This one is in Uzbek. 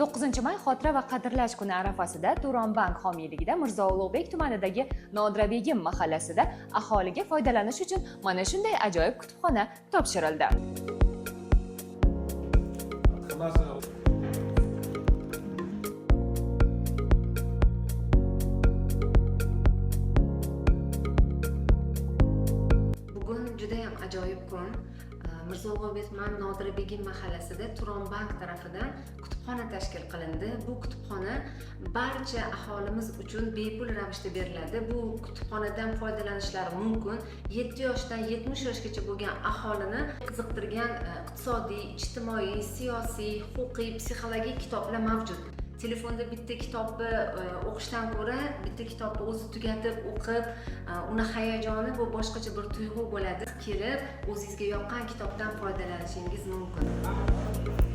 9 may xotira va qadrlash kuni arafasida Turon bank homiyligida Mirzo Ulug'bek tumanidagi Nodirabegim mahallasida aholiga foydalanish uchun mana shunday ajoyib kutubxona topshirildi. Bugun juda ham ajoyib kun. Mirzo Ulug'bek Nodirabegim mahallasida Turon bank tarafidan kutubxona tashkil qilindi. Bu kutubxona barcha aholimiz uchun bepul ravishda beriladi. Bu kutubxonadan foydalanishlari mumkin. 7 yoshdan 70 yoshgacha bo'lgan aholini qiziqtirgan iqtisodiy, ijtimoiy, siyosiy, huquqiy, psixologik kitoblar mavjud. Telefonda bitta kitobni o'qishdan ko'ra, bitta kitobni o'zi tugatib, o'qib, uni hayajoni bu boshqacha bir tuyg'u bo'ladi. Kelib, o'zingizga yoqqan kitobdan foydalanishingiz mumkin.